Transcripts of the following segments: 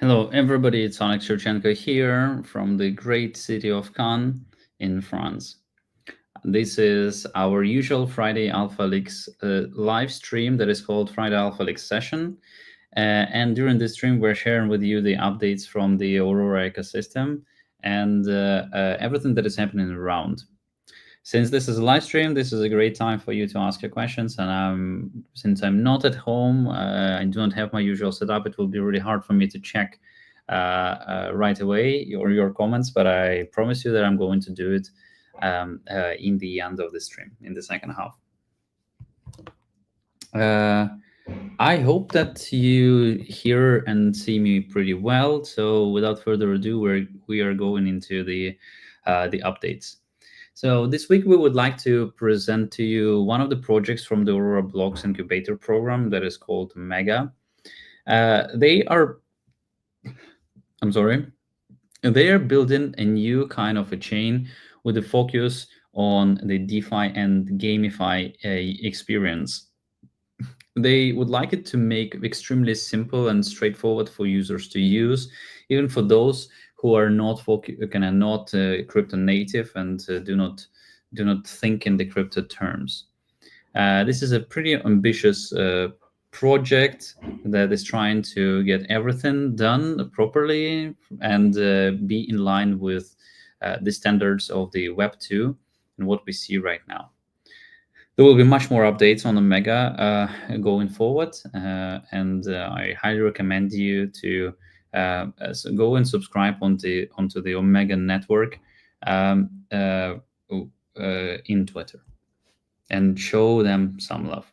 Hello, everybody. It's Alex Shevchenko here from the great city of Cannes in France. This is our usual Friday Alpha Leaks live stream that is called Friday Alpha Leaks Session. And during this stream, we're sharing with you the updates from the Aurora ecosystem and everything that is happening around. Since this is a live stream, this is a great time for you to ask your questions. And since I'm not at home, I don't have my usual setup. It will be really hard for me to check right away your comments, but I promise you that I'm going to do it in the end of the stream, in the second half. I hope that you hear and see me pretty well. So without further ado, we are going into the updates. So this week we would like to present to you one of the projects from the Aurora Blocks Incubator program that is called Mega. They are building a new kind of a chain with a focus on the DeFi and GameFi experience. They would like it to make extremely simple and straightforward for users to use, even for those who are not crypto native and do not think in the crypto terms. This is a pretty ambitious project that is trying to get everything done properly and be in line with the standards of the Web 2 and what we see right now. There will be much more updates on Omega going forward, and I highly recommend you to go and subscribe onto the Omega network in Twitter and show them some love.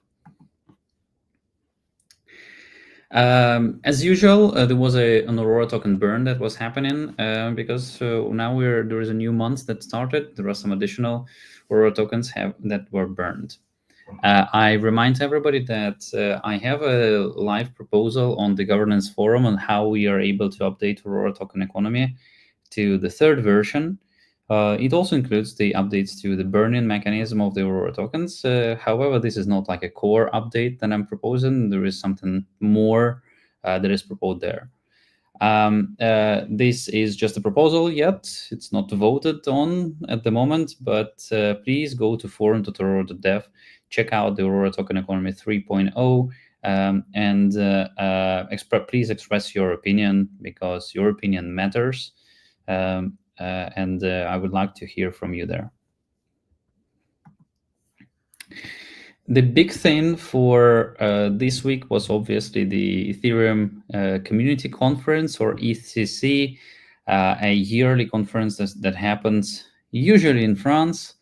As usual, there was an Aurora token burn that was happening because now there is a new month that started. There are some additional Aurora tokens that were burned. I remind everybody that I have a live proposal on the governance forum on how we are able to update Aurora token economy to the third version. It also includes the updates to the burn-in mechanism of the Aurora tokens. However, this is not like a core update that I'm proposing. There is something more that is proposed there. This is just a proposal yet. It's not voted on at the moment, but please go to forum.aurora.dev, check out the Aurora Token Economy 3.0, and please express your opinion, because your opinion matters. And I would like to hear from you there. The big thing for this week was obviously the Ethereum Community Conference, or ECC, a yearly conference that happens usually in France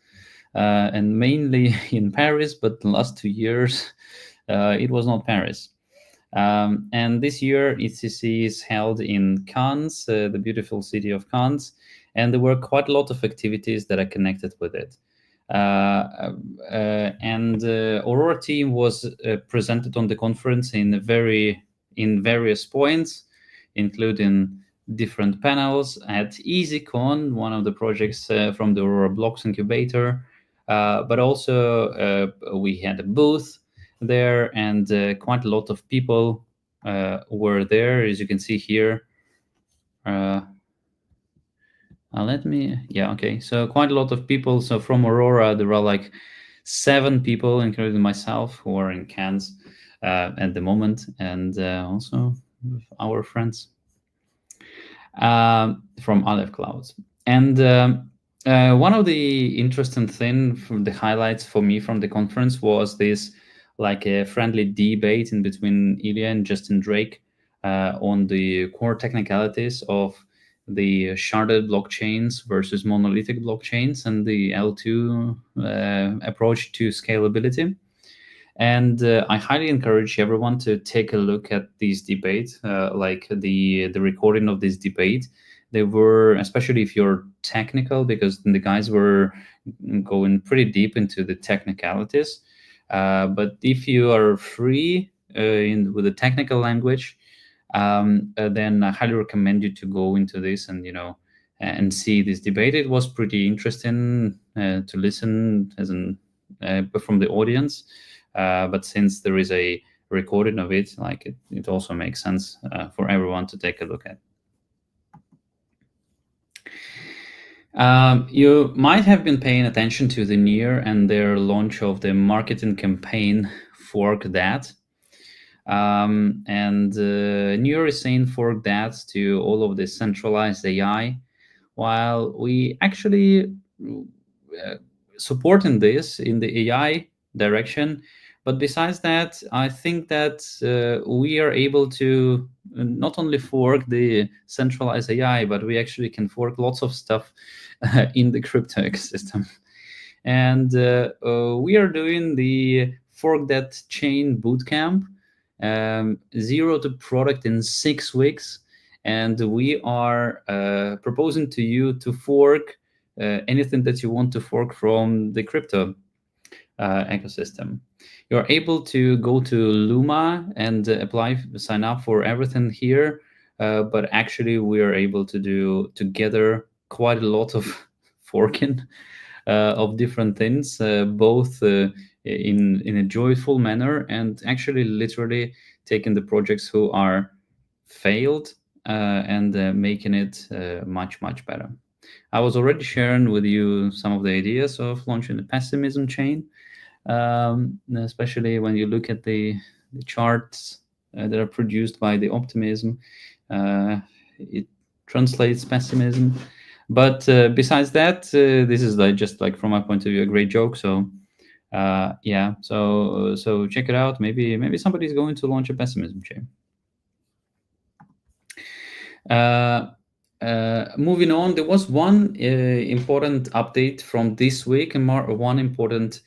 and mainly in Paris, but the last 2 years it was not Paris. And this year ECC is held in Cannes, the beautiful city of Cannes, and there were quite a lot of activities that are connected with it. And Aurora team was presented on the conference in various points, including different panels at EasyCon, one of the projects from the Aurora Blocks Incubator, but also we had a booth there, and quite a lot of people were there, as you can see here. So quite a lot of people. So from Aurora, there are like 7 people, including myself, who are in Cannes at the moment, and also our friends from Aleph Clouds. And one of the interesting things from the highlights for me from the conference was this, like a friendly debate in between Ilya and Justin Drake on the core technicalities of the sharded blockchains versus monolithic blockchains and the L2 approach to scalability. And I highly encourage everyone to take a look at these debates, like the recording of this debate. They were, especially if you're technical, because the guys were going pretty deep into the technicalities. But if you are free with the technical language, then I highly recommend you to go into this and see this debate. It was pretty interesting to listen from the audience, but since there is a recording of it, like it also makes sense for everyone to take a look at. You might have been paying attention to the Near and their launch of the marketing campaign Fork That. And Near is saying Fork That to all of the centralized AI, while we actually supporting this in the AI direction. But besides that, I think that we are able to not only fork the centralized AI, but we actually can fork lots of stuff in the crypto ecosystem. And we are doing the Fork That Chain Bootcamp, 0 to product in 6 weeks. And we are proposing to you to fork anything that you want to fork from the crypto ecosystem. You're able to go to Luma and sign up for everything here. But actually, we are able to do together quite a lot of forking of different things, both in a joyful manner and actually literally taking the projects who are failed and making it much better. I was already sharing with you some of the ideas of launching the pessimism chain, especially when you look at the charts that are produced by the optimism. It translates pessimism. But besides that, this is just like from my point of view a great joke. So yeah, so check it out. Maybe somebody's going to launch a pessimism chain. Moving on, there was one important update from this week, and one important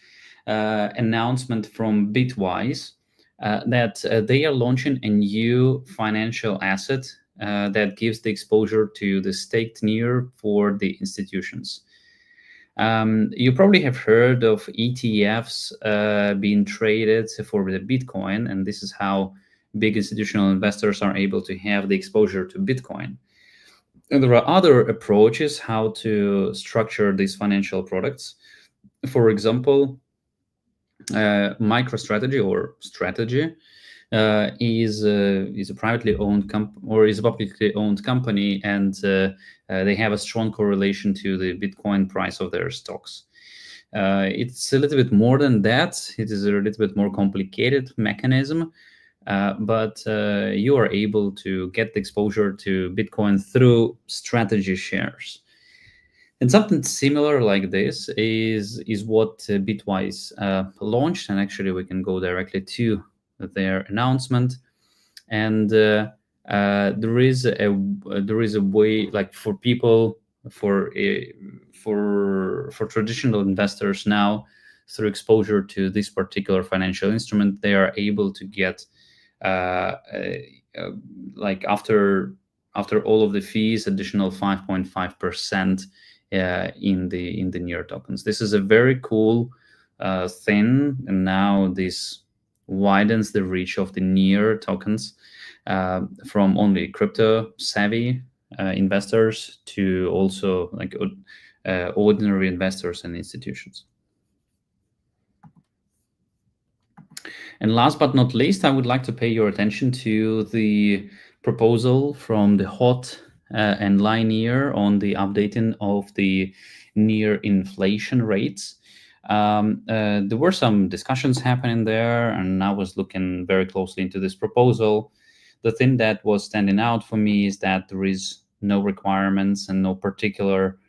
announcement from Bitwise that they are launching a new financial asset that gives the exposure to the staked Near for the institutions. You probably have heard of ETFs being traded for the Bitcoin, and this is how big institutional investors are able to have the exposure to Bitcoin. And there are other approaches how to structure these financial products. For example, MicroStrategy or Strategy is a privately owned or is a publicly owned company, and they have a strong correlation to the Bitcoin price of their stocks. It's a little bit more than that. It is a little bit more complicated mechanism, but you are able to get the exposure to Bitcoin through Strategy shares. And something similar like this is what Bitwise launched, and actually we can go directly to their announcement. And there is a way, like for people, for traditional investors now, through exposure to this particular financial instrument, they are able to get like after all of the fees, additional 5.5% in the Near tokens. This is a very cool thing, and now this widens the reach of the Near tokens from only crypto savvy investors to also like ordinary investors and institutions. And last but not least, I would like to pay your attention to the proposal from the HOT and Linear on the updating of the Near inflation rates. There were some discussions happening there, and I was looking very closely into this proposal. The thing that was standing out for me is that there is no requirements and no particular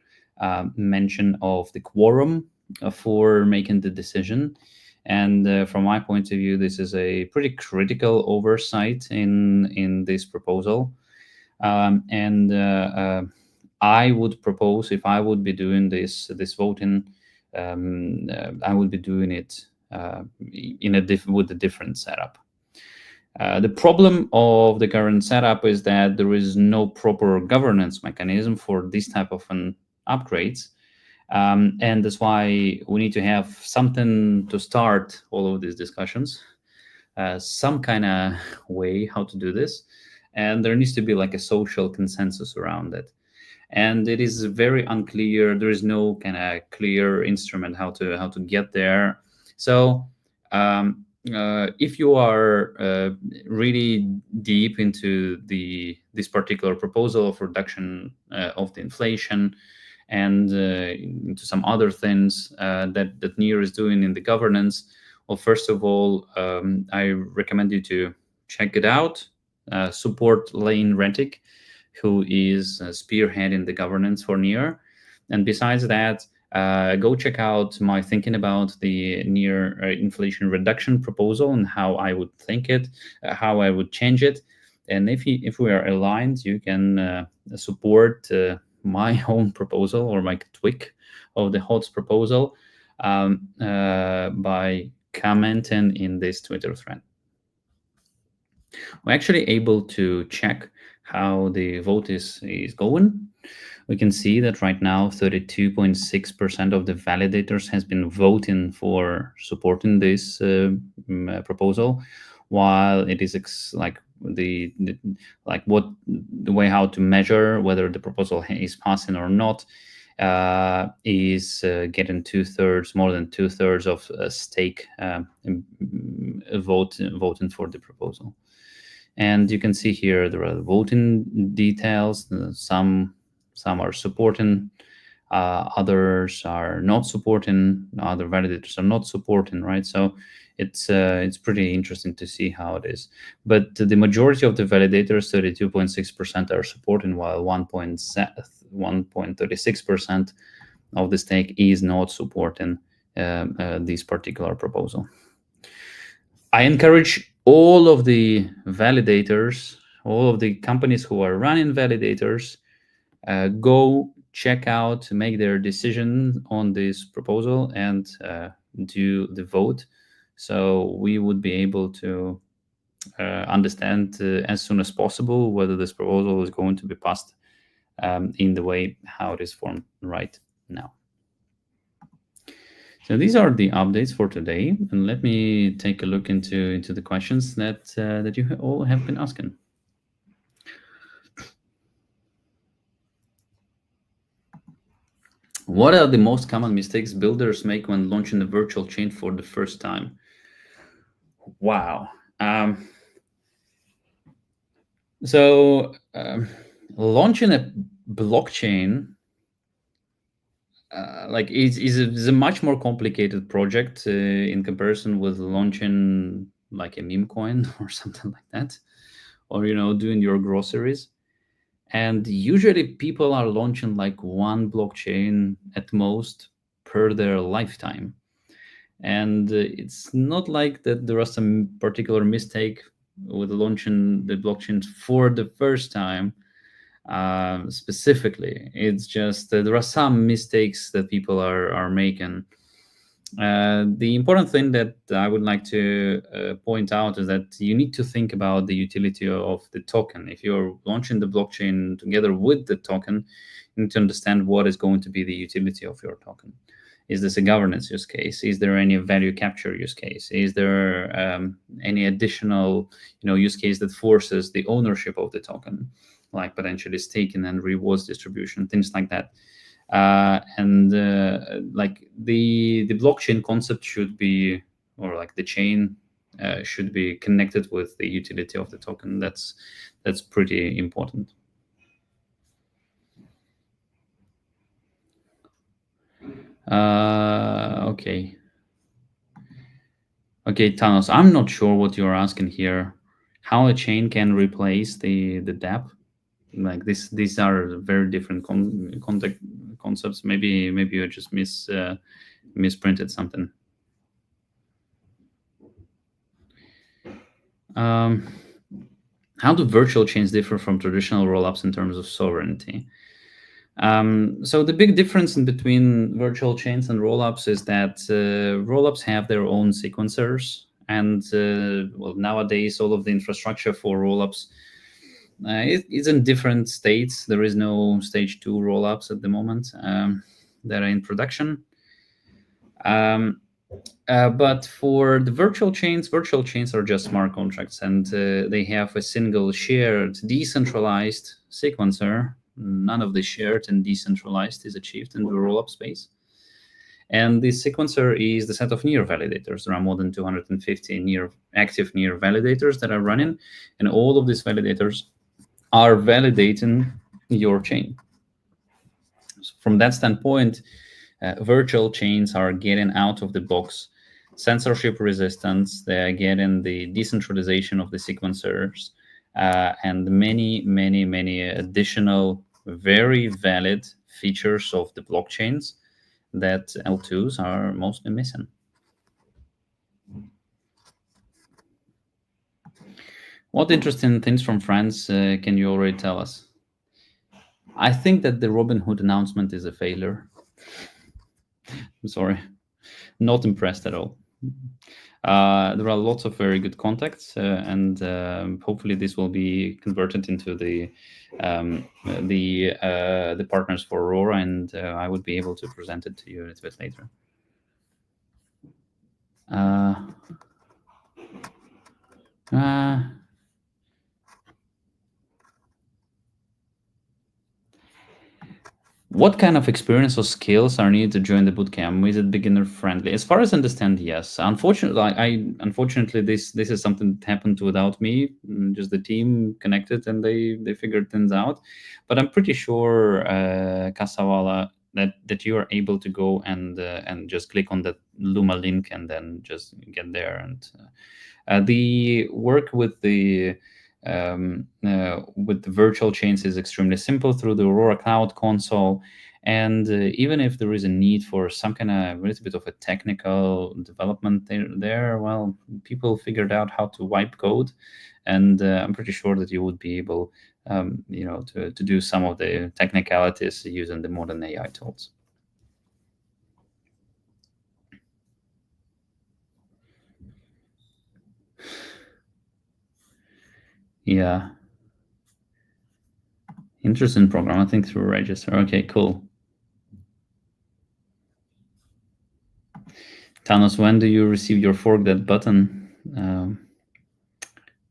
mention of the quorum for making the decision. And from my point of view, this is a pretty critical oversight in this proposal. I would propose, if I would be doing this voting, I would be doing it with a different setup. The problem of the current setup is that there is no proper governance mechanism for this type of upgrades. And that's why we need to have something to start all of these discussions, some kind of way how to do this. And there needs to be like a social consensus around it. And it is very unclear. There is no kind of clear instrument how to get there. So if you are really deep into this particular proposal of reduction of the inflation and into some other things that NEAR is doing in the governance, well, first of all, I recommend you to check it out. Support Lane Rentic, who is spearheading the governance for NEAR. And besides that, go check out my thinking about the near inflation reduction proposal and how I would think it, how I would change it. And if we are aligned, you can support my own proposal or my tweak of the HOTS proposal by commenting in this Twitter thread. We're actually able to check how the vote is going. We can see that right now 32.6% of the validators has been voting for supporting this proposal, while it is like the way how to measure whether the proposal is passing or not is getting more than two thirds of stake voting for the proposal. And you can see here there are voting details. Some are supporting, others are not supporting, other validators are not supporting, right? So it's pretty interesting to see how it is. But the majority of the validators, 32.6%, are supporting, while 1.36% of the stake is not supporting this particular proposal. I encourage all of the validators, all of the companies who are running validators, go check out, make their decision on this proposal and do the vote. So we would be able to understand as soon as possible whether this proposal is going to be passed in the way how it is formed right now. So these are the updates for today, and let me take a look into the questions that you all have been asking. What are the most common mistakes builders make when launching a virtual chain for the first time? Wow. Launching a blockchain is a much more complicated project in comparison with launching like a meme coin or something like that, or doing your groceries. And usually people are launching like one blockchain at most per their lifetime. And it's not like that there are some particular mistake with launching the blockchain for the first time specifically. It's just there are some mistakes that people are making. The important thing that I would like to point out is that you need to think about the utility of the token. If you're launching the blockchain together with the token, you need to understand what is going to be the utility of your token. Is this a governance use case? Is there any value capture use case? Is there any additional use case that forces the ownership of the token, like potentially staking and rewards distribution, things like that? Like the blockchain concept should be, or like the chain should be connected with the utility of the token. That's pretty important. Okay, Thanos, I'm not sure what you're asking here. How a chain can replace the dApp? Like these are very different concepts. Maybe you just misprinted something. How do virtual chains differ from traditional rollups in terms of sovereignty? So the big difference in between virtual chains and rollups is that rollups have their own sequencers, and well, nowadays all of the infrastructure for rollups is in different states. There is no stage 2 rollups at the moment that are in production. But for the virtual chains are just smart contracts, and they have a single shared decentralized sequencer. None of the shared and decentralized is achieved in the rollup space. And the sequencer is the set of near validators. There are more than 250 active near validators that are running, and all of these validators are validating your chain. So from that standpoint, virtual chains are getting out of the box censorship resistance. They are getting the decentralization of the sequencers, and many additional very valid features of the blockchains that L2s are mostly missing. What interesting things from France can you already tell us? I think that the Robinhood announcement is a failure. I'm sorry, not impressed at all. There are lots of very good contacts, and hopefully this will be converted into the partners for Aurora, and I would be able to present it to you a little bit later. What kind of experience or skills are needed to join the bootcamp? Is it beginner friendly? As far as I understand, yes. Unfortunately, this is something that happened without me. Just the team connected and they figured things out. But I'm pretty sure, Kasawala, that you are able to go and just click on the Luma link and then just get there. And the work with the virtual chains is extremely simple through the Aurora Cloud Console. And even if there is a need for some kind of a little bit of a technical development there, well, people figured out how to wipe code, and I'm pretty sure that you would be able, to do some of the technicalities using the modern AI tools. Yeah. Interesting program. I think through register. Okay, cool. Thanos, when do you receive your fork that button?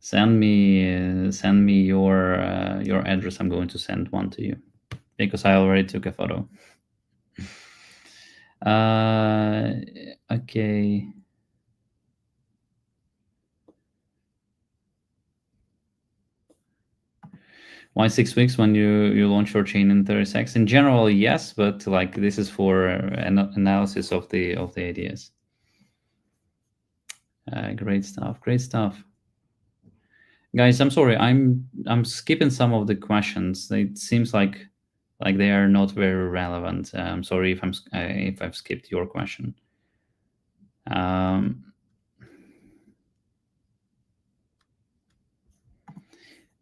Send me your address. I'm going to send one to you because I already took a photo. Okay. Why 6 weeks when you launch your chain in 30 seconds? In general, yes, but like this is for analysis of the ideas. Great stuff. Guys, I'm sorry, I'm skipping some of the questions. It seems like they are not very relevant. I'm sorry if I've skipped your question.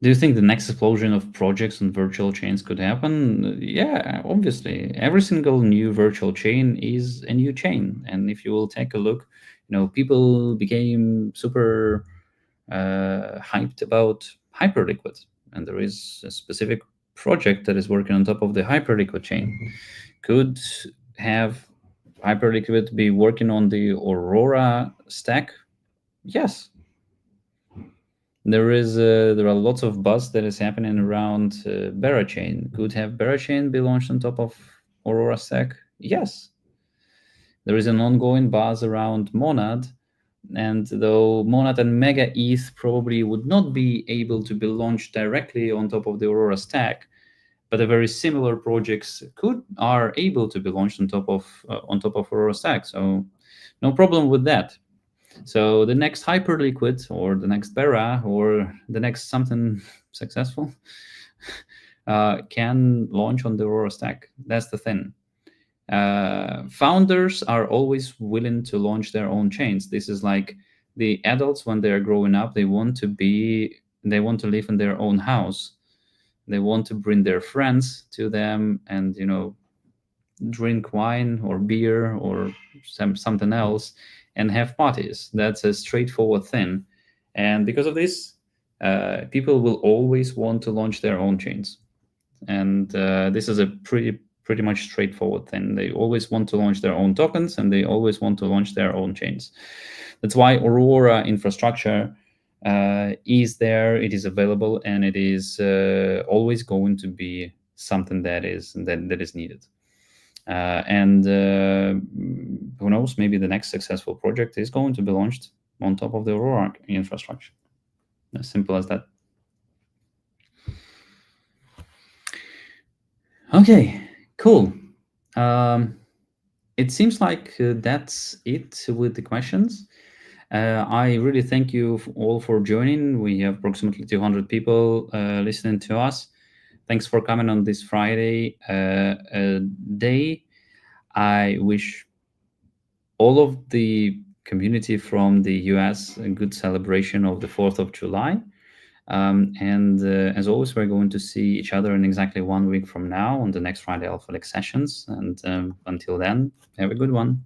Do you think the next explosion of projects and virtual chains could happen? Yeah, obviously. Every single new virtual chain is a new chain. And if you will take a look, people became super hyped about Hyperliquid. And there is a specific project that is working on top of the Hyperliquid chain. Could have Hyperliquid be working on the Aurora stack? Yes. There are lots of buzz that is happening around Berachain. Could have Berachain be launched on top of Aurora stack? Yes. There is an ongoing buzz around Monad, and though Monad and Mega ETH probably would not be able to be launched directly on top of the Aurora stack, but a very similar projects are able to be launched on top of Aurora stack. So no problem with that. So the next Hyperliquid or the next Bera or the next something successful can launch on the Aurora stack. That's the thing. Founders are always willing to launch their own chains. This is like the adults when they're growing up. They want to live in their own house. They want to bring their friends to them and drink wine or beer or something else and have parties. That's a straightforward thing. And because of this, people will always want to launch their own chains. And this is a pretty much straightforward thing. They always want to launch their own tokens and they always want to launch their own chains. That's why Aurora infrastructure is there, it is available, and it is always going to be something that is needed. And who knows, maybe the next successful project is going to be launched on top of the Aurora infrastructure. As simple as that. Okay, cool. It seems like that's it with the questions. I really thank you all for joining. We have approximately 200 people listening to us. Thanks for coming on this Friday day. I wish all of the community from the US a good celebration of the 4th of July. And as always, we're going to see each other in exactly 1 week from now on the next Friday Alpha League sessions. And until then, have a good one.